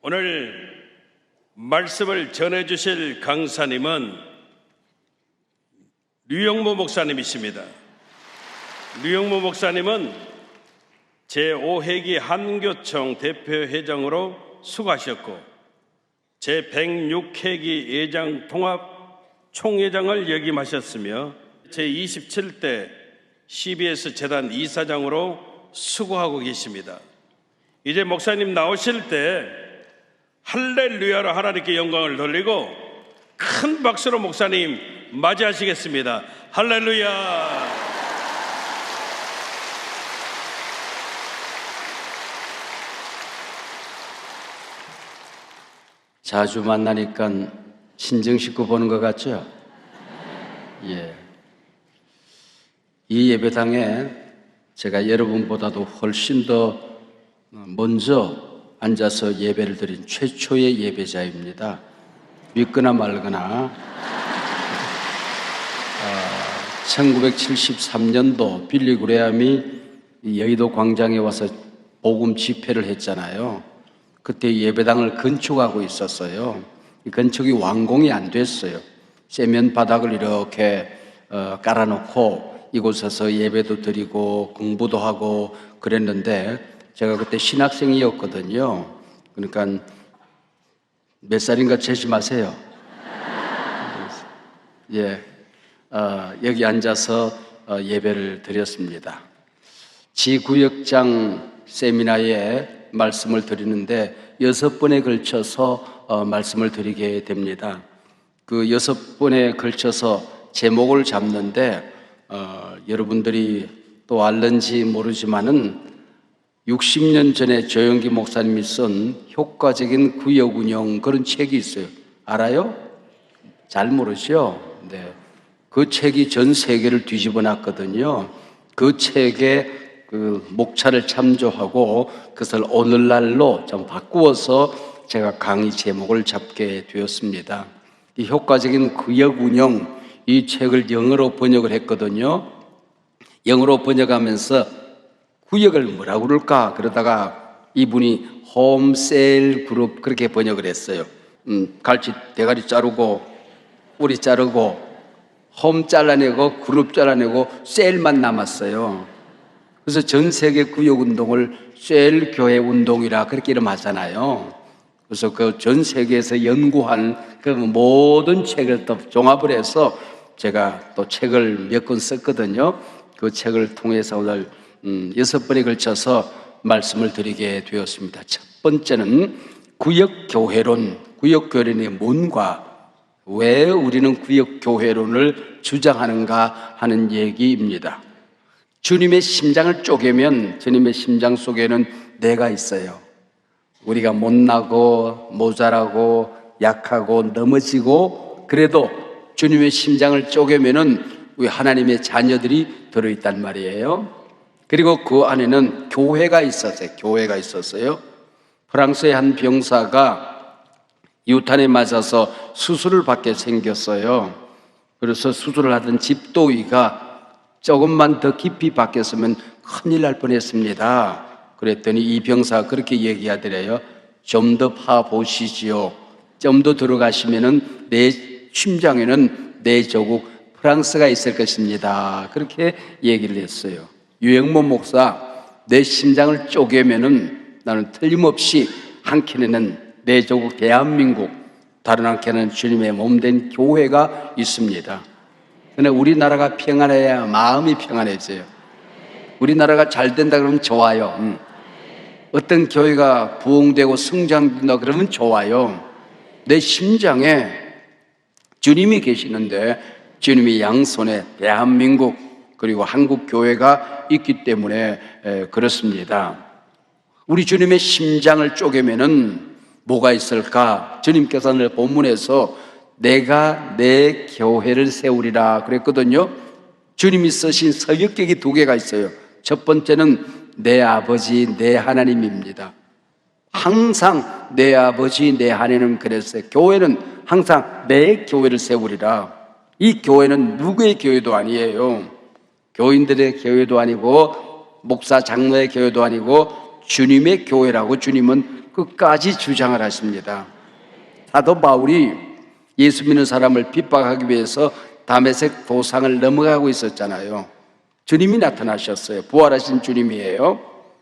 오늘 말씀을 전해주실 강사님은 류영모 목사님이십니다. 류영모 목사님은 제5회기 한교총 대표회장으로 수고하셨고 제106회기 예장 통합 총회장을 역임하셨으며 제27대 CBS 재단 이사장으로 수고하고 계십니다. 이제 목사님 나오실 때 할렐루야로 하나님께 영광을 돌리고 큰 박수로 목사님 맞이하시겠습니다. 할렐루야. 자주 만나니까 친정 식구 보는 것 같죠? 예. 이 예배당에 제가 여러분보다도 훨씬 더 먼저 앉아서 예배를 드린 최초의 예배자입니다. 믿거나 말거나 1973년도 빌리 그레함이 여의도 광장에 와서 복음 집회를 했잖아요. 그때 예배당을 건축하고 있었어요. 건축이 완공이 안 됐어요. 세면 바닥을 이렇게 깔아놓고 이곳에서 예배도 드리고 공부도 하고 그랬는데 제가 그때 신학생이었거든요. 그러니까 몇 살인가 재지 마세요. 예, 여기 앉아서 예배를 드렸습니다. 지구역장 세미나에 말씀을 드리는데 6번에 걸쳐서 말씀을 드리게 됩니다. 그 6번에 걸쳐서 제목을 잡는데 여러분들이 또 알는지 모르지만은 60년 전에 조영기 목사님이 쓴 효과적인 구역 운영 그런 책이 있어요. 알아요? 잘 모르죠? 네. 그 책이 전 세계를 뒤집어 놨거든요. 그 책에 그 목차를 참조하고 그것을 오늘날로 좀 바꾸어서 제가 강의 제목을 잡게 되었습니다. 이 효과적인 구역 운영 이 책을 영어로 번역을 했거든요. 영어로 번역하면서 구역을 뭐라고 그럴까 그러다가 이분이 홈세일 그룹 그렇게 번역을 했어요. 갈치 대가리 자르고 뿌리 자르고 홈 잘라내고 그룹 잘라내고 세일만 남았어요. 그래서 전 세계 구역 운동을 세일 교회 운동이라 그렇게 이름하잖아요. 그래서 그 전 세계에서 연구한 그 모든 책을 또 종합을 해서 제가 또 책을 몇 권 썼거든요. 그 책을 통해서 오늘 6번에 걸쳐서 말씀을 드리게 되었습니다. 첫 번째는 구역교회론, 구역교회론의 뭔가, 왜 우리는 구역교회론을 주장하는가 하는 얘기입니다. 주님의 심장을 쪼개면 주님의 심장 속에는 내가 있어요. 우리가 못나고 모자라고 약하고 넘어지고 그래도 주님의 심장을 쪼개면은 우리 하나님의 자녀들이 들어있단 말이에요. 그리고 그 안에는 교회가 있었어요. 프랑스의 한 병사가 유탄에 맞아서 수술을 받게 생겼어요. 그래서 수술을 하던 집도의가 조금만 더 깊이 박혔으면 큰일 날 뻔했습니다. 그랬더니 이 병사가 그렇게 얘기하더래요. 좀 더 파보시지요. 좀 더 들어가시면은 내 심장에는 내 조국 프랑스가 있을 것입니다. 그렇게 얘기를 했어요. 유영모 목사, 내 심장을 쪼개면은 나는 틀림없이 한 켠에는 내 조국 대한민국, 다른 한 켠에는 주님의 몸된 교회가 있습니다. 그런데 우리나라가 평안해야 마음이 평안해져요. 우리나라가 잘 된다 그러면 좋아요. 어떤 교회가 부흥되고 성장된다 그러면 좋아요. 내 심장에 주님이 계시는데 주님이 양손에 대한민국 그리고 한국 교회가 있기 때문에 그렇습니다. 우리 주님의 심장을 쪼개면은 뭐가 있을까? 주님께서는 본문에서 내가 내 교회를 세우리라 그랬거든요. 주님이 쓰신 서역격이 2개가 있어요. 첫 번째는 내 아버지 내 하나님입니다. 항상 내 아버지 내 하나님 그랬어요. 교회는 항상 내 교회를 세우리라. 이 교회는 누구의 교회도 아니에요. 교인들의 교회도 아니고 목사 장로의 교회도 아니고 주님의 교회라고 주님은 끝까지 주장을 하십니다. 사도 바울이 예수 믿는 사람을 핍박하기 위해서 다메섹 도상을 넘어가고 있었잖아요. 주님이 나타나셨어요. 부활하신 주님이에요.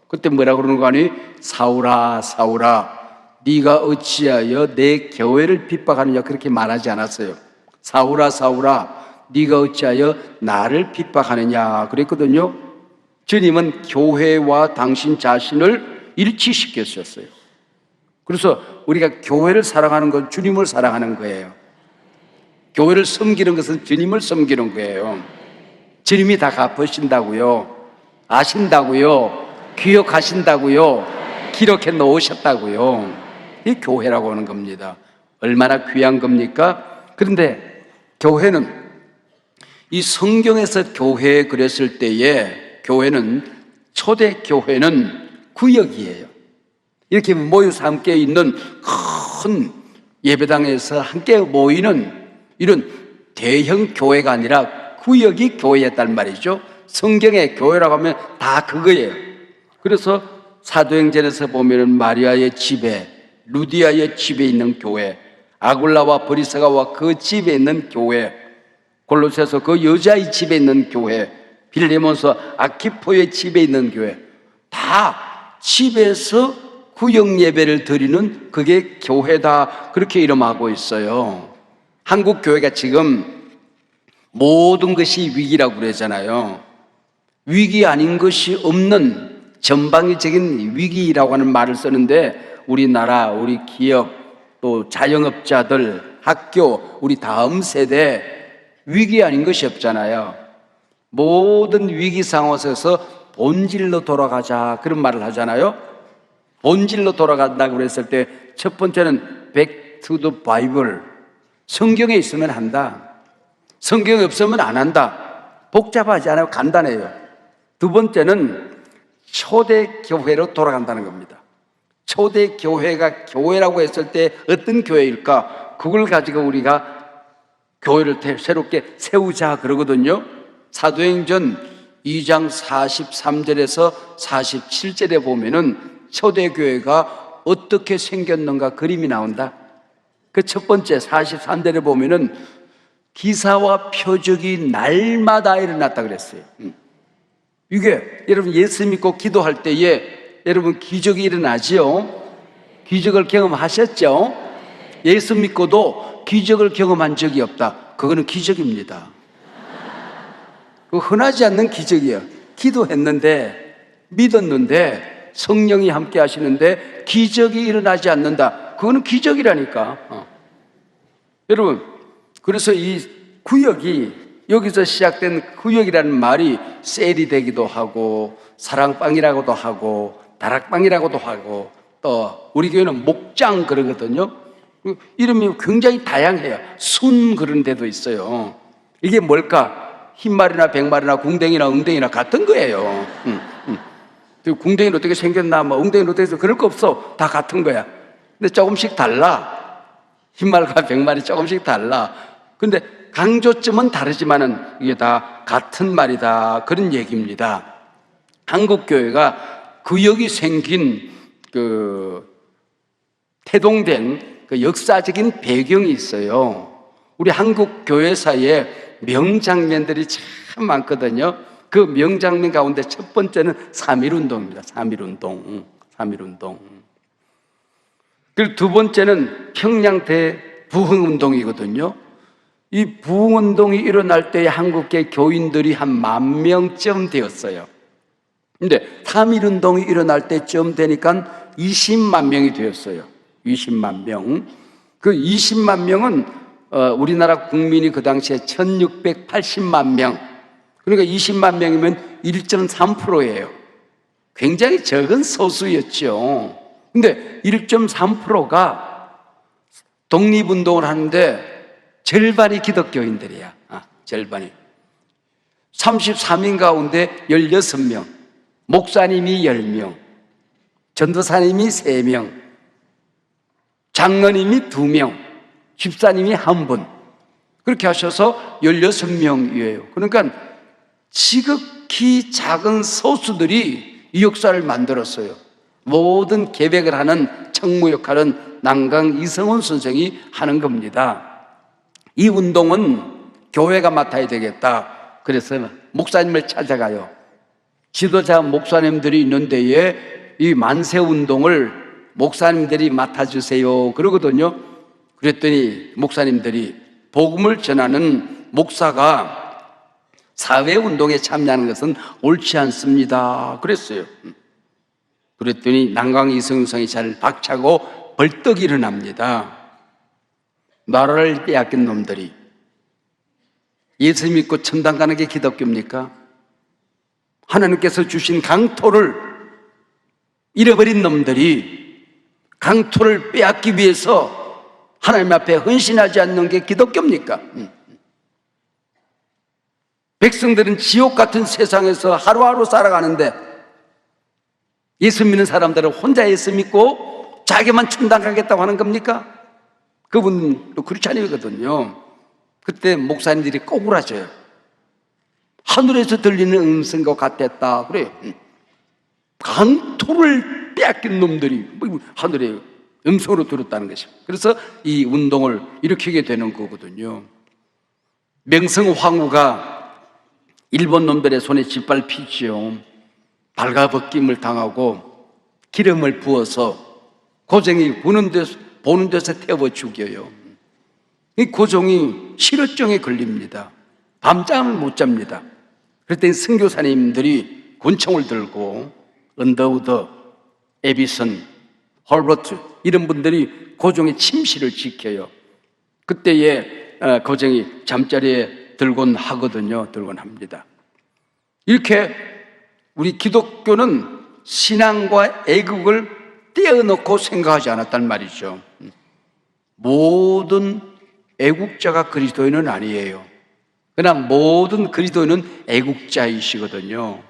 그때 뭐라 그러는 거 아니? 사울아 사울아 네가 어찌하여 내 교회를 핍박하느냐, 그렇게 말하지 않았어요. 사울아 사울아 네가 어찌하여 나를 핍박하느냐 그랬거든요. 주님은 교회와 당신 자신을 일치시켰었어요. 그래서 우리가 교회를 사랑하는 건 주님을 사랑하는 거예요. 교회를 섬기는 것은 주님을 섬기는 거예요. 주님이 다 갚으신다고요. 아신다고요. 기억하신다고요. 기록해 놓으셨다고요. 이 교회라고 하는 겁니다. 얼마나 귀한 겁니까? 그런데 교회는, 이 성경에서 교회에 그랬을 때에 교회는, 초대 교회는 구역이에요. 이렇게 모여서 함께 있는 큰 예배당에서 함께 모이는 이런 대형 교회가 아니라 구역이 교회였단 말이죠. 성경의 교회라고 하면 다 그거예요. 그래서 사도행전에서 보면은 마리아의 집에, 루디아의 집에 있는 교회, 아굴라와 브리스가와 그 집에 있는 교회, 골로새서 그 여자의 집에 있는 교회, 빌레몬서 아키포의 집에 있는 교회, 다 집에서 구역 예배를 드리는 그게 교회다, 그렇게 이름하고 있어요. 한국 교회가 지금 모든 것이 위기라고 그러잖아요. 위기 아닌 것이 없는 전방위적인 위기라고 하는 말을 쓰는데, 우리나라, 우리 기업, 또 자영업자들, 학교, 우리 다음 세대, 위기 아닌 것이 없잖아요. 모든 위기 상황에서 본질로 돌아가자, 그런 말을 하잖아요. 본질로 돌아간다고 그랬을 때 첫 번째는 back to the Bible. 성경에 있으면 한다. 성경에 없으면 안 한다. 복잡하지 않아요. 간단해요. 두 번째는 초대 교회로 돌아간다는 겁니다. 초대 교회가 교회라고 했을 때 어떤 교회일까? 그걸 가지고 우리가 교회를 새롭게 세우자 그러거든요. 사도행전 2장 43절에서 47절에 보면은 초대교회가 어떻게 생겼는가 그림이 나온다. 그 첫 번째 43절에 보면은 기사와 표적이 날마다 일어났다 그랬어요. 이게 여러분 예수 믿고 기도할 때에 여러분 기적이 일어나지요. 기적을 경험하셨죠? 예수 믿고도 기적을 경험한 적이 없다. 그거는 기적입니다. 그 흔하지 않는 기적이에요. 기도했는데, 믿었는데, 성령이 함께 하시는데 기적이 일어나지 않는다. 그거는 기적이라니까. 여러분, 그래서 이 구역이, 여기서 시작된 구역이라는 말이 셀이 되기도 하고 사랑방이라고도 하고 다락방이라고도 하고, 또 우리 교회는 목장 그러거든요. 이름이 굉장히 다양해요. 순 그런 데도 있어요. 이게 뭘까? 흰말이나 백말이나 궁뎅이나 엉덩이나 같은 거예요. 궁뎅이는 어떻게 생겼나, 뭐 엉덩이는 어떻게 해서 그럴 거 없어. 다 같은 거야. 근데 조금씩 달라. 흰말과 백말이 조금씩 달라. 근데 강조점은 다르지만은 이게 다 같은 말이다, 그런 얘기입니다. 한국 교회가 구역이 생긴 그 태동된 그 역사적인 배경이 있어요. 우리 한국 교회사에 명장면들이 참 많거든요. 그 명장면 가운데 첫 번째는 3.1운동입니다. 3.1운동. 그리고 두 번째는 평양대 부흥운동이거든요. 이 부흥운동이 일어날 때에 한국계 교인들이 한 10,000명쯤 되었어요. 근데 3.1운동이 일어날 때쯤 되니까 20만 명이 되었어요. 20만 명. 그 20만 명은 우리나라 국민이 그 당시에 1680만 명. 그러니까 20만 명이면 1.3%예요. 굉장히 적은 소수였죠. 근데 1.3%가 독립운동을 하는데 절반이 기독교인들이야. 절반이. 33인 가운데 16명, 목사님이 10명, 전도사님이 3명, 장로님이 2명, 집사님이 1분. 그렇게 하셔서 16명이에요. 그러니까 지극히 작은 소수들이 이 역사를 만들었어요. 모든 계획을 하는 청무 역할은 남강 이성훈 선생이 하는 겁니다. 이 운동은 교회가 맡아야 되겠다. 그래서 목사님을 찾아가요. 지도자 목사님들이 있는 데에 이 만세 운동을 목사님들이 맡아주세요 그러거든요. 그랬더니 목사님들이 복음을 전하는 목사가 사회운동에 참여하는 것은 옳지 않습니다 그랬어요. 그랬더니 남강 이성훈이 잘 박차고 벌떡 일어납니다. 나라를 빼앗긴 놈들이 예수 믿고 천당 가는 게 기독교입니까? 하나님께서 주신 강토를 잃어버린 놈들이 강토를 빼앗기 위해서 하나님 앞에 헌신하지 않는 게 기독교입니까? 백성들은 지옥 같은 세상에서 하루하루 살아가는데 예수 믿는 사람들은 혼자 예수 믿고 자기만 천당 가겠다고 하는 겁니까? 그분도 그렇지 않거든요. 그때 목사님들이 꼬꾸라져요. 하늘에서 들리는 음성과 같았다 그래요. 강토를 빼앗긴 놈들이 하늘에 음성으로 들었다는 것이죠. 그래서 이 운동을 일으키게 되는 거거든요. 명성황후가 일본 놈들의 손에 짓밟히지요. 발가벗김을 당하고 기름을 부어서 고종이 보는 데서 태워 죽여요. 이 고종이 실어증에 걸립니다. 밤잠을 못 잡니다. 그랬더니 선교사님들이 권총을 들고 언더우드, 에비슨, 헐버트 이런 분들이 고종의 침실을 지켜요. 그때에 고종이 잠자리에 들곤 하거든요. 들곤 합니다. 이렇게 우리 기독교는 신앙과 애국을 떼어놓고 생각하지 않았단 말이죠. 모든 애국자가 그리스도인은 아니에요. 그러나 모든 그리스도인은 애국자이시거든요.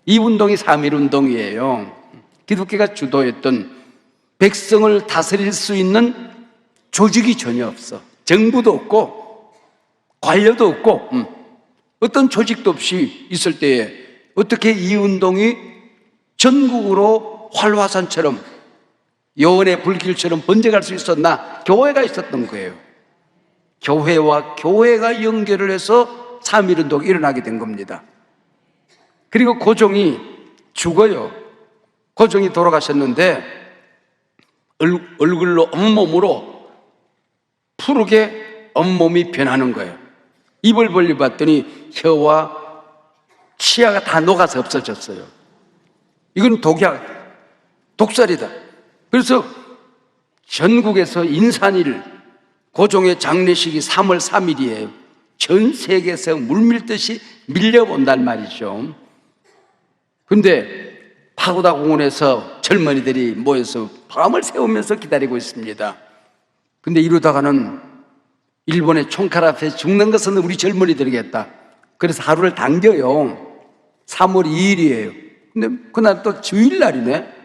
이 운동이 3.1운동이에요. 기독교가 주도했던 백성을 다스릴 수 있는 조직이 전혀 없어. 정부도 없고 관료도 없고 어떤 조직도 없이 있을 때에 어떻게 이 운동이 전국으로 활화산처럼 여원의 불길처럼 번져갈 수 있었나? 교회가 있었던 거예요. 교회와 교회가 연결을 해서 3.1운동이 일어나게 된 겁니다. 그리고 고종이 죽어요. 고종이 돌아가셨는데 얼굴로 온몸으로 푸르게 온몸이 변하는 거예요. 입을 벌려봤더니 혀와 치아가 다 녹아서 없어졌어요. 이건 독약, 독살이다. 그래서 전국에서 인산일 고종의 장례식이 3월 3일이에요. 전 세계에서 물밀듯이 밀려온단 말이죠. 근데 파고다 공원에서 젊은이들이 모여서 밤을 새우면서 기다리고 있습니다. 근데 이러다가는 일본의 총칼 앞에 죽는 것은 우리 젊은이들이겠다. 그래서 하루를 당겨요. 3월 2일이에요. 근데 그날 또 주일날이네.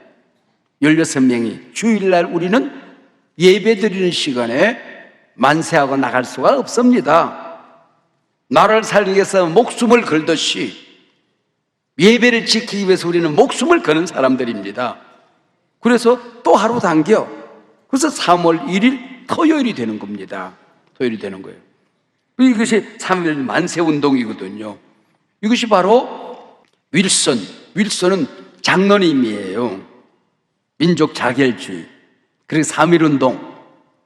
16명이 주일날 우리는 예배 드리는 시간에 만세하고 나갈 수가 없습니다. 나라를 살기 위해서 목숨을 걸듯이 예배를 지키기 위해서 우리는 목숨을 거는 사람들입니다. 그래서 또 하루 당겨. 그래서 3월 1일 토요일이 되는 겁니다. 토요일이 되는 거예요. 이것이 3일 만세운동이거든요. 이것이 바로 윌슨은 장로님이에요. 민족 자결주의. 그리고 3.1운동.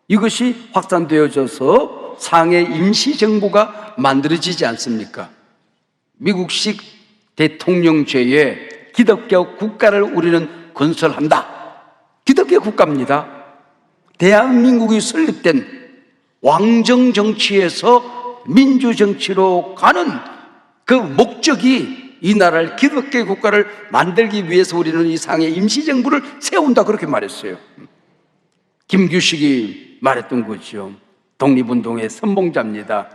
이것이 확산되어져서 상해 임시정부가 만들어지지 않습니까? 미국식 대통령제에 기독교 국가를 우리는 건설한다. 기독교 국가입니다. 대한민국이 설립된 왕정정치에서 민주정치로 가는 그 목적이 이 나라를 기독교 국가를 만들기 위해서 우리는 이 상해 임시정부를 세운다 그렇게 말했어요. 김규식이 말했던 거죠. 독립운동의 선봉자입니다.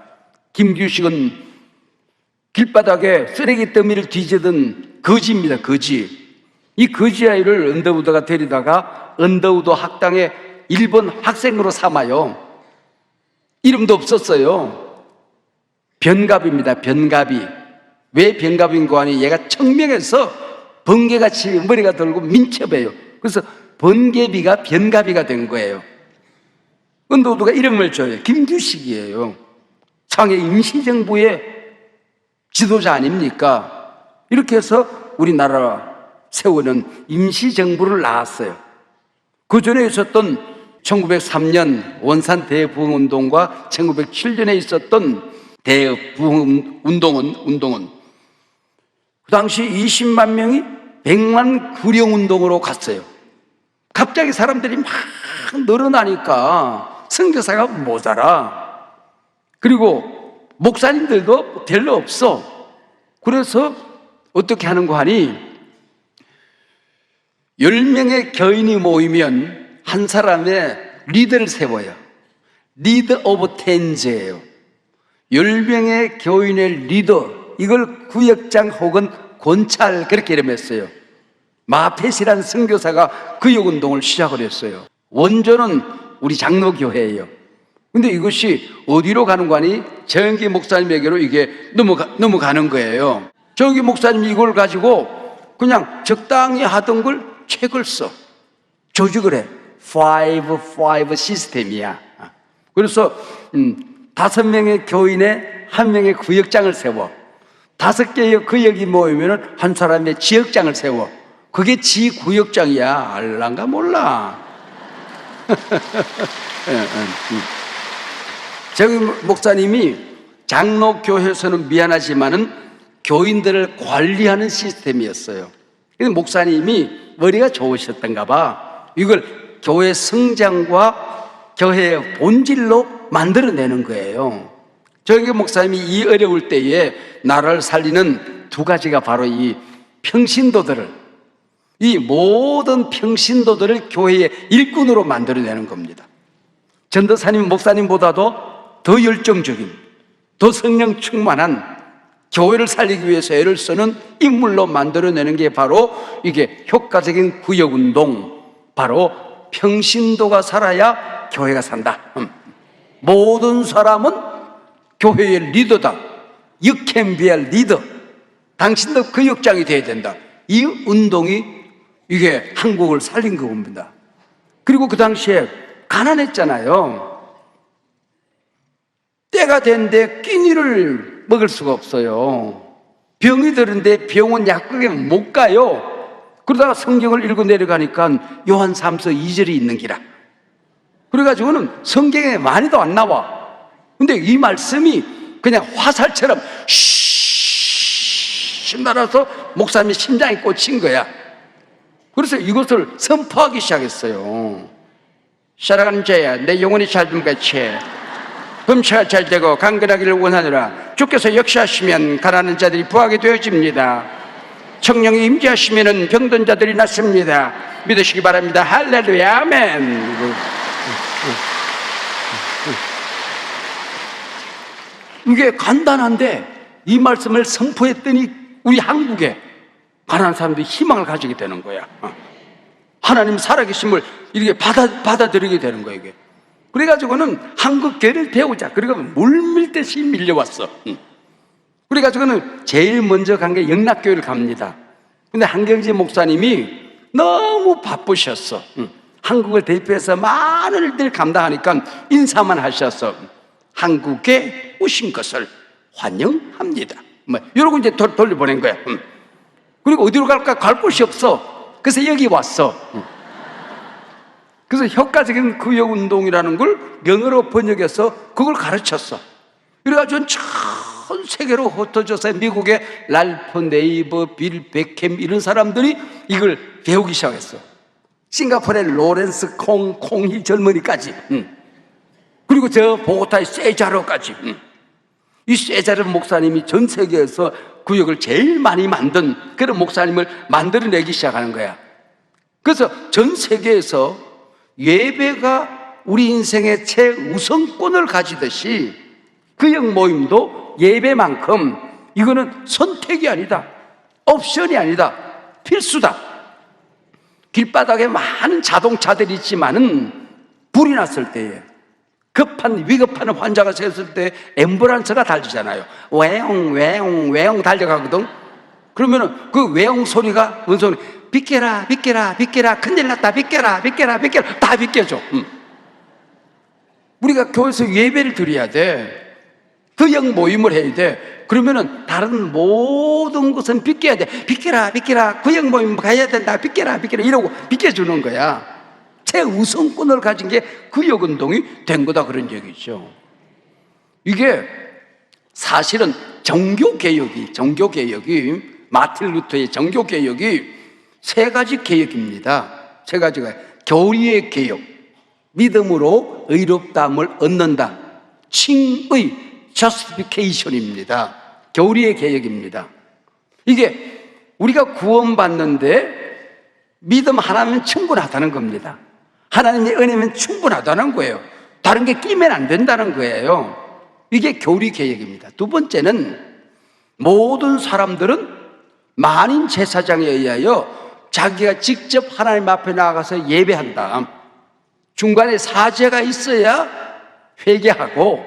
김규식은 길바닥에 쓰레기 더미를 뒤지던 거지입니다. 거지. 이 거지 아이를 언더우드가 데리다가 언더우드 학당에 일본 학생으로 삼아요. 이름도 없었어요. 변갑입니다. 변갑이. 왜 변갑인고 하니 얘가 청명해서 번개같이 머리가 돌고 민첩해요. 그래서 번개비가 변가비가 된 거예요. 은도도가 이름을 줘요. 김규식이에요. 상해 임시정부의 지도자 아닙니까? 이렇게 해서 우리나라 세우는 임시정부를 낳았어요. 그 전에 있었던 1903년 원산 대부흥운동과 1907년에 있었던 대부흥운동은 그 당시 20만 명이 100만 구령운동으로 갔어요. 갑자기 사람들이 막 늘어나니까 선교사가 모자라. 그리고 목사님들도 별로 없어. 그래서 어떻게 하는 거 하니 10명의 교인이 모이면 한 사람의 리더를 세워요. 리더 오브 텐즈예요. 10명의 교인의 리더, 이걸 구역장 혹은 권찰 그렇게 이름했어요. 마펫이라는 선교사가 구역운동을 시작을 했어요. 원조는 우리 장로교회예요. 근데 이것이 어디로 가는 거니? 정기 목사님에게로 이게 넘어가는 거예요. 정기 목사님이 이걸 가지고 그냥 적당히 하던 걸 책을 써. 조직을 해. 5 시스템이야. 그래서 5명의 교인에 1명의 구역장을 세워. 5개의 구역이 모이면 한 사람의 지역장을 세워. 그게 지구역장이야. 알란가 몰라. 저기 목사님이 장로교회에서는 미안하지만은 교인들을 관리하는 시스템이었어요. 근데 목사님이 머리가 좋으셨던가 봐. 이걸 교회 성장과 교회의 본질로 만들어내는 거예요. 저기 목사님이 이 어려울 때에 나라를 살리는 두 가지가 바로 이 평신도들을, 이 모든 평신도들을 교회의 일꾼으로 만들어내는 겁니다. 전도사님, 목사님보다도 더 열정적인, 더 성령 충만한 교회를 살리기 위해서 애를 쓰는 인물로 만들어내는 게 바로 이게 효과적인 구역운동, 바로 평신도가 살아야 교회가 산다. 모든 사람은 교회의 리더다. You can be a leader. 당신도 구역장이 돼야 된다. 이 운동이 이게 한국을 살린 겁니다. 그리고 그 당시에 가난했잖아요. 때가 됐는데 끼니를 먹을 수가 없어요. 병이 드는데 병원 약국에 못 가요. 그러다가 성경을 읽고 내려가니까 요한 3서 2절이 있는 기라. 그래가지고는 성경에 많이도 안 나와. 근데 이 말씀이 그냥 화살처럼 쉿 날아서 목사님의 심장에 꽂힌 거야. 그래서 이것을 선포하기 시작했어요. 사랑하는 자야, 내 영혼이 잘됨 같이 범처가 잘 되고 강건하기를 원하노라. 주께서 역사하시면 가난한 자들이 부하게 되어집니다. 성령이 임재하시면 병든 자들이 낫습니다. 믿으시기 바랍니다. 할렐루야, 아멘. 이게 간단한데 이 말씀을 선포했더니 우리 한국에 가난한 사람들이 희망을 가지게 되는 거야. 하나님 살아계심을 이렇게 받아들이게 되는 거야, 이게. 그래가지고는 한국 교회를 배우자. 그리고 물밀듯이 밀려왔어. 그래가지고는 제일 먼저 간 게 영락교회를 갑니다. 근데 한경재 목사님이 너무 바쁘셨어. 한국을 대표해서 많은 일들을 감당하니까 인사만 하셨어. 한국에 오신 것을 환영합니다. 이러고 이제 돌려보낸 거야. 그리고 어디로 갈까? 갈 곳이 없어. 그래서 여기 왔어. 그래서 효과적인 구역운동이라는 걸 영어로 번역해서 그걸 가르쳤어. 그래가지고 전 세계로 흩어져서 미국의 랄프 네이버, 빌 베캠 이런 사람들이 이걸 배우기 시작했어. 싱가포르의 로렌스 콩이 젊은이까지. 그리고 저 보고타의 세자로까지. 이 세자르 목사님이 전 세계에서 구역을 제일 많이 만든 그런 목사님을 만들어내기 시작하는 거야. 그래서 전 세계에서 예배가 우리 인생의 최우선권을 가지듯이 구역 모임도 예배만큼 이거는 선택이 아니다. 옵션이 아니다. 필수다. 길바닥에 많은 자동차들이 있지만은 불이 났을 때에 위급한 환자가 섰을 때 앰뷸런스가 달리잖아요. 외용 달려가거든. 그러면은 그 외용 소리가 뭔 소리? 비켜라, 비켜라, 비켜라, 큰일 났다, 비켜라, 비켜라, 비켜라, 다 비켜줘. 우리가 교회에서 예배를 드려야 돼. 구역 모임을 해야 돼. 그러면은 다른 모든 것은 비켜야 돼. 비켜라, 비켜라, 구역 모임 가야 된다, 비켜라, 비켜라, 이러고 비켜주는 거야. 최우선권을 가진 게 구역운동이 된 거다, 그런 얘기죠. 이게 사실은 종교개혁이 마틴 루터의 종교개혁이 세 가지 개혁입니다. 세 가지가 교리의 개혁, 믿음으로 의롭다함을 얻는다, 칭의 justification입니다. 교리의 개혁입니다. 이게 우리가 구원받는데 믿음 하나면 충분하다는 겁니다. 하나님의 은혜면 충분하다는 거예요. 다른 게 끼면 안 된다는 거예요. 이게 교리 개혁입니다. 두 번째는 모든 사람들은 만인 제사장에 의하여 자기가 직접 하나님 앞에 나가서 예배한다. 중간에 사죄가 있어야 회개하고,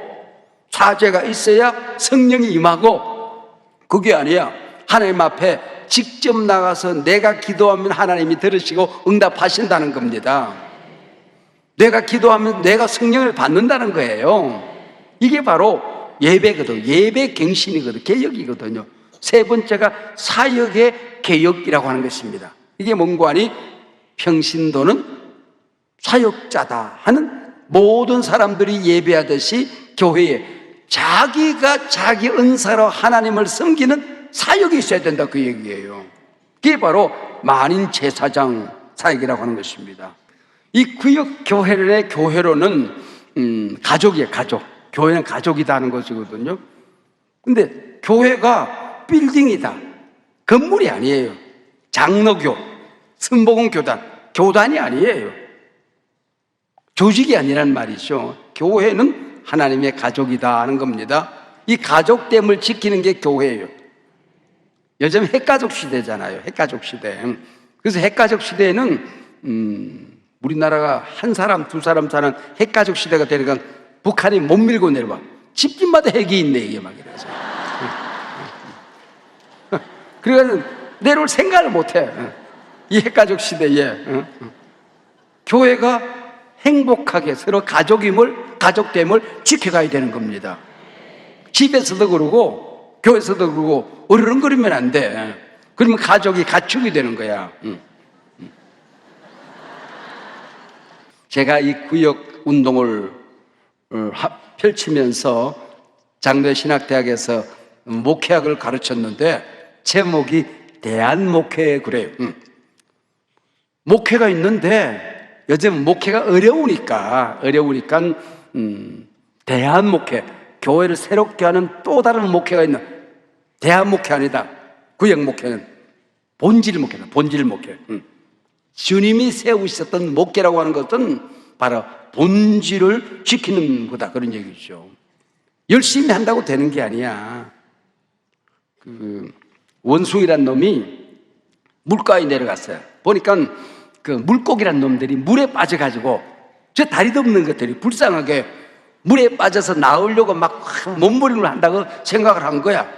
사죄가 있어야 성령이 임하고, 그게 아니야. 하나님 앞에 직접 나가서 내가 기도하면 하나님이 들으시고 응답하신다는 겁니다. 내가 기도하면 내가 성령을 받는다는 거예요. 이게 바로 예배거든요. 예배 갱신이거든요. 개혁이거든요. 세 번째가 사역의 개혁이라고 하는 것입니다. 이게 뭔가 하니 평신도는 사역자다 하는, 모든 사람들이 예배하듯이 교회에 자기가 자기 은사로 하나님을 섬기는 사역이 있어야 된다, 그 얘기예요. 그게 바로 만인 제사장 사역이라고 하는 것입니다. 이 구역 교회의 교회로는 가족이에요. 가족. 교회는 가족이다 하는 것이거든요. 근데 교회가 빌딩이다, 건물이 아니에요. 장로교, 순복음교단, 교단이 아니에요. 조직이 아니란 말이죠. 교회는 하나님의 가족이다 하는 겁니다. 이 가족됨을 지키는 게 교회예요. 요즘 핵가족 시대잖아요. 핵가족 시대. 그래서 핵가족 시대에는 우리나라가 한 사람 두 사람 사는 핵가족 시대가 되니까 북한이 못 밀고 내려와. 집집마다 핵이 있네, 이게 막 이래서. 그러니까 내려올 생각을 못 해. 이 핵가족 시대에. 교회가 행복하게 서로 가족됨을 지켜가야 되는 겁니다. 집에서도 그러고 교회에서도 그러고 어르렁거리면 안 돼. 그러면 가족이 가축이 되는 거야. 제가 이 구역 운동을 펼치면서 장로신학대학에서 목회학을 가르쳤는데 제목이 대한목회 그래요. 목회가 있는데 요즘 목회가 어려우니까 대한목회, 교회를 새롭게 하는 또 다른 목회가 있는, 대한목회 아니다. 구역목회는 본질목회다. 본질목회. 주님이 세우셨던 목회라고 하는 것은 바로 본질을 지키는 거다, 그런 얘기죠. 열심히 한다고 되는 게 아니야. 원숭이란 놈이 물가에 내려갔어요. 보니까 그 물고기란 놈들이 물에 빠져가지고 저 다리도 없는 것들이 불쌍하게 물에 빠져서 나오려고 막 몸부림을 한다고 생각을 한 거야.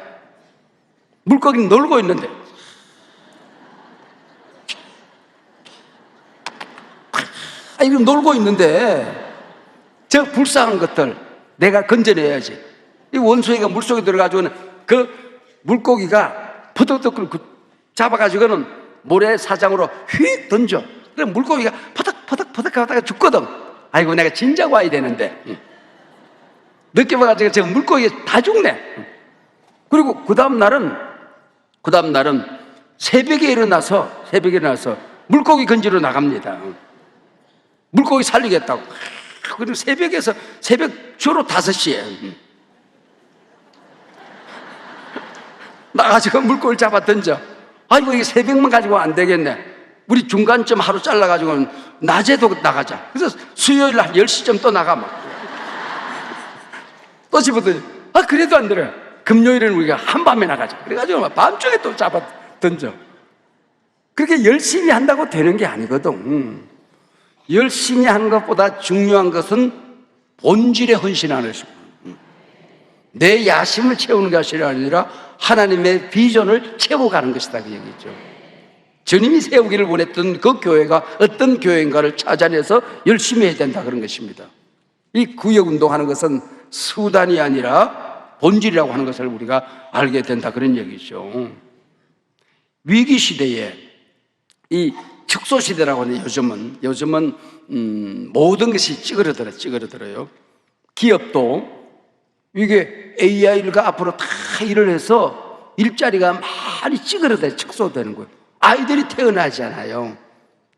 물고기는 놀고 있는데 이거 놀고 있는데 저 불쌍한 것들 내가 건져내야지. 이 원숭이가 물속에 들어가지고는 그 물고기가 퍼덕퍼덕 잡아가지고는 모래사장으로 휙 던져. 그럼 물고기가 퍼덕퍼덕 하다가 죽거든. 아이고, 내가 진작 와야 되는데. 늦게 와가지고 저 물고기가 다 죽네. 그리고 그 다음날은 새벽에 일어나서 물고기 건지러 나갑니다. 물고기 살리겠다고. 그리고 새벽 주로 5시에 나가지고 물고기를 잡아 던져. 아이고, 이게 새벽만 가지고 안 되겠네. 우리 중간쯤 하루 잘라가지고 낮에도 나가자. 그래서 수요일 날 10시쯤 또 나가 막. 또 집어던져. 그래도 안 들어요. 금요일에는 우리가 한밤에 나가자. 그래가지고 밤중에 또 잡아 던져. 그렇게 열심히 한다고 되는 게 아니거든. 열심히 하는 것보다 중요한 것은 본질에 헌신하는 것입니다. 내 야심을 채우는 것이 아니라 하나님의 비전을 채워가는 것이다, 그 얘기죠. 주님이 세우기를 원했던 그 교회가 어떤 교회인가를 찾아내서 열심히 해야 된다 그런 것입니다. 이 구역운동하는 것은 수단이 아니라 본질이라고 하는 것을 우리가 알게 된다 그런 얘기죠. 위기시대에 이 축소시대라고 하는 요즘은 모든 것이 찌그러들어요. 기업도 이게 AI가 앞으로 다 일을 해서 일자리가 많이 찌그러져 축소되는 거예요. 아이들이 태어나잖아요.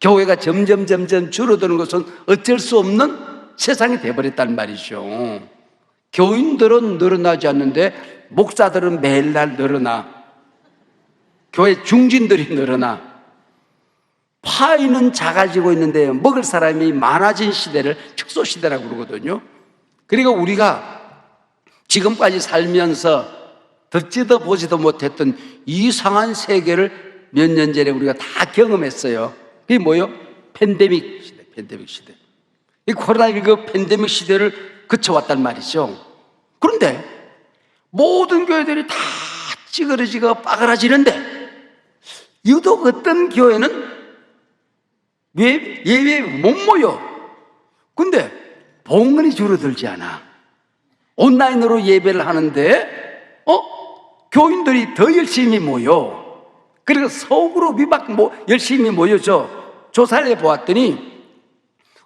교회가 점점 줄어드는 것은 어쩔 수 없는 세상이 돼버렸단 말이죠. 교인들은 늘어나지 않는데 목사들은 매일날 늘어나, 교회 중진들이 늘어나, 파이는 작아지고 있는데 먹을 사람이 많아진 시대를 축소시대라고 그러거든요. 그리고 우리가 지금까지 살면서 듣지도 보지도 못했던 이상한 세계를 몇 년 전에 우리가 다 경험했어요. 그게 뭐예요? 팬데믹 시대. 이 코로나19 팬데믹 시대를 거쳐왔단 말이죠. 그런데 모든 교회들이 다 찌그러지고 빠그라지는데 유독 어떤 교회는 예배에 못 모여. 근데 봉헌이 줄어들지 않아. 온라인으로 예배를 하는데 교인들이 더 열심히 모여. 그리고 소그룹이 막 열심히 모여져. 조사를 해보았더니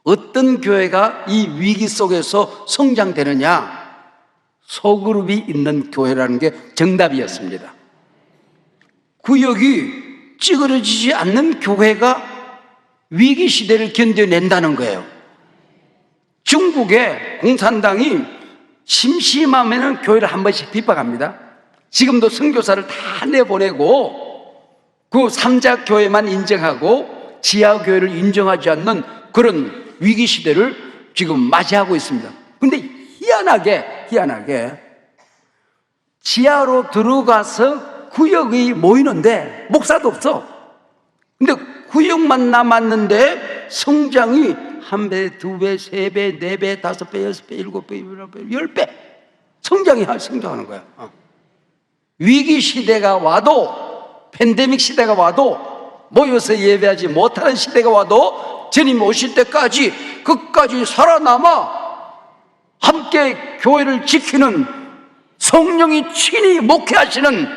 어떤 교회가 이 위기 속에서 성장되느냐? 소그룹이 있는 교회라는 게 정답이었습니다. 구역이 찌그러지지 않는 교회가 위기 시대를 견뎌낸다는 거예요. 중국의 공산당이 심심하면 교회를 한 번씩 핍박합니다. 지금도 선교사를 다 내보내고 그 3자 교회만 인정하고 지하 교회를 인정하지 않는 그런 위기 시대를 지금 맞이하고 있습니다. 근데 희한하게 지하로 들어가서 구역이 모이는데 목사도 없어. 근데 구역만 남았는데 성장이 1배, 2배, 3배, 4배, 5배, 6배, 7배, 10배 성장하는 거야. 위기 시대가 와도, 팬데믹 시대가 와도, 모여서 예배하지 못하는 시대가 와도 주님 오실 때까지 끝까지 살아남아 함께 교회를 지키는 성령이 친히 목회하시는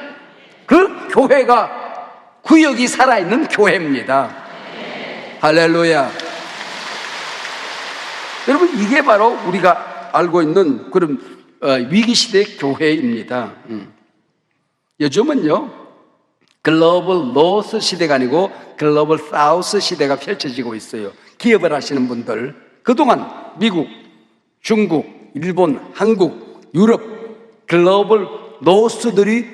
그 교회가 구역이 살아있는 교회입니다. 할렐루야. 여러분, 이게 바로 우리가 알고 있는 그런 위기시대 교회입니다. 요즘은요, 글로벌 노스 시대가 아니고 글로벌 사우스 시대가 펼쳐지고 있어요. 기업을 하시는 분들, 그동안 미국, 중국, 일본, 한국, 유럽, 글로벌 노스들이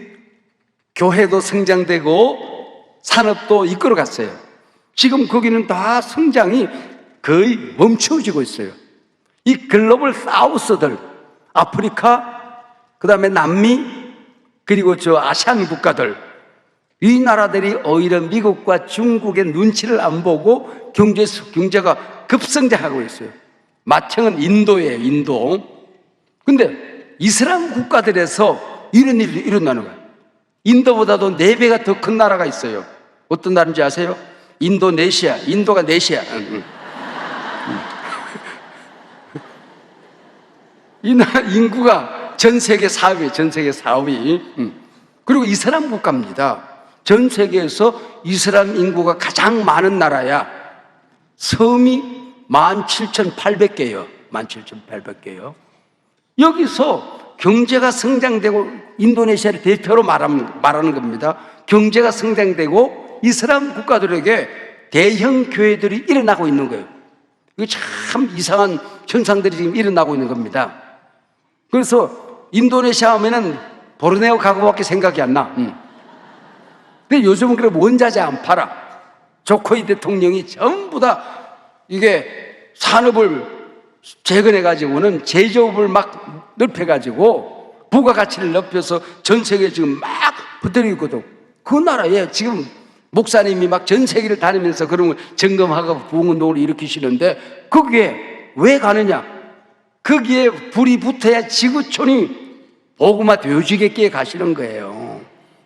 교회도 성장되고 산업도 이끌어갔어요. 지금 거기는 다 성장이 거의 멈춰지고 있어요. 이 글로벌 사우스들, 아프리카, 그 다음에 남미, 그리고 저 아시안 국가들, 이 나라들이 오히려 미국과 중국의 눈치를 안 보고 경제가 급성장하고 있어요. 마청은 인도예요, 인도. 근데 이슬람 국가들에서 이런 일이 일어나는 거예요. 인도보다도 4배가 더 큰 나라가 있어요. 어떤 나라인지 아세요? 인도네시아. 인도가 네시아. 이 나라 인구가 전 세계 4위. 그리고 이슬람 국가입니다. 전 세계에서 이슬람 인구가 가장 많은 나라야. 섬이 17,800개요. 17,800개요. 여기서 경제가 성장되고, 인도네시아를 대표로 말하는 겁니다. 경제가 성장되고 이슬람 국가들에게 대형 교회들이 일어나고 있는 거예요. 이게 참 이상한 현상들이 지금 일어나고 있는 겁니다. 그래서 인도네시아 하면은 보르네오 가구밖에 생각이 안 나. 근데 요즘은 그래 원자재 안 팔아. 조코이 대통령이 전부 다 이게 산업을 재건해가지고는 제조업을 막 넓혀가지고 부가가치를 높여서 전 세계에 지금 막 퍼뜨리고 있거든. 그 나라에 지금 목사님이 막 전 세계를 다니면서 그런 걸 점검하고 부흥운동을 일으키시는데 거기에 왜 가느냐? 거기에 불이 붙어야 지구촌이 복음화 되어지게 가시는 거예요.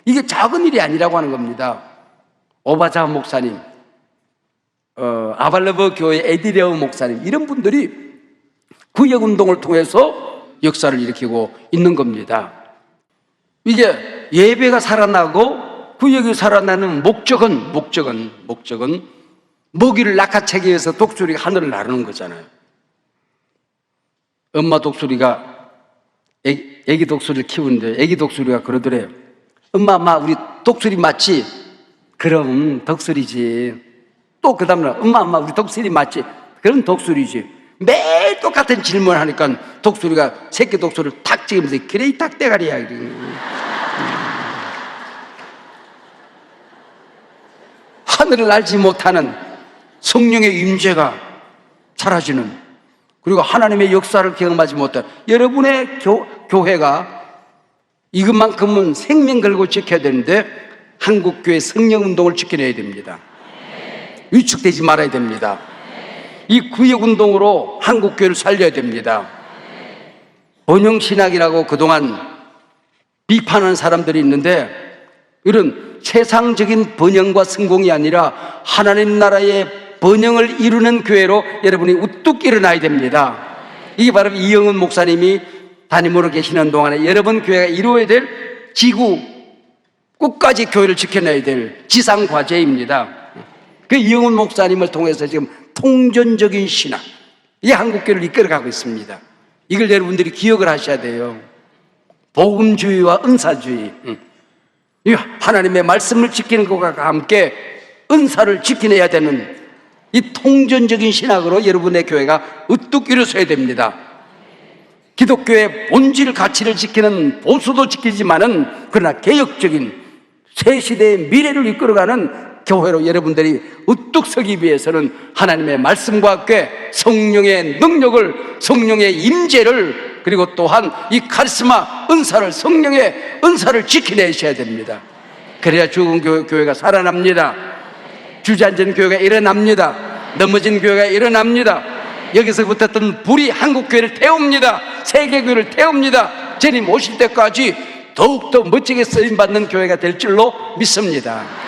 이게 작은 일이 아니라고 하는 겁니다. 오바자 목사님, 아발레버 교회 에디레오 목사님, 이런 분들이 구역운동을 통해서 역사를 일으키고 있는 겁니다. 이게 예배가 살아나고 구역이 살아나는 목적은 먹이를 낚아채기 위해서 독수리가 하늘을 나르는 거잖아요. 엄마 독수리가 애기 독수리를 키우는데 애기 독수리가 그러더래요. 엄마 우리 독수리 맞지? 그럼 독수리지. 또 그 다음날 엄마 우리 독수리 맞지? 그럼 독수리지. 매일 똑같은 질문을 하니까 독수리가 새끼 독수리를 탁 찍으면서 그래 이 닭대가리야. 하늘을 알지 못하는 성령의 임재가 사라지는, 그리고 하나님의 역사를 경험하지 못한 여러분의 교회가 이것만큼은 생명 걸고 지켜야 되는데 한국교회 성령운동을 지켜내야 됩니다. 위축되지 말아야 됩니다. 이 구역운동으로 한국교회를 살려야 됩니다. 번영신학이라고 그동안 비판하는 사람들이 있는데, 이런 세상적인 번영과 성공이 아니라 하나님 나라의 번영을 이루는 교회로 여러분이 우뚝 일어나야 됩니다. 이게 바로 이영훈 목사님이 담임으로 계시는 동안에 여러분 교회가 이루어야 될 지구 끝까지 교회를 지켜내야 될 지상과제입니다. 그 이영훈 목사님을 통해서 지금 통전적인 신학, 이게 한국교회를 이끌어가고 있습니다. 이걸 여러분들이 기억을 하셔야 돼요. 복음주의와 은사주의, 이 하나님의 말씀을 지키는 것과 함께 은사를 지켜내야 되는 이 통전적인 신학으로 여러분의 교회가 우뚝 일어서야 됩니다. 기독교의 본질 가치를 지키는 보수도 지키지만은 그러나 개혁적인 새 시대의 미래를 이끌어가는 교회로 여러분들이 우뚝 서기 위해서는 하나님의 말씀과 함께 성령의 능력을, 성령의 임재를, 그리고 또한 이 카리스마 은사를, 성령의 은사를 지켜내셔야 됩니다. 그래야 죽은 교회가 살아납니다. 주저앉은 교회가 일어납니다. 넘어진 교회가 일어납니다. 여기서 붙었던 불이 한국교회를 태웁니다. 세계교회를 태웁니다. 주님 오실 때까지 더욱더 멋지게 쓰임받는 교회가 될 줄로 믿습니다.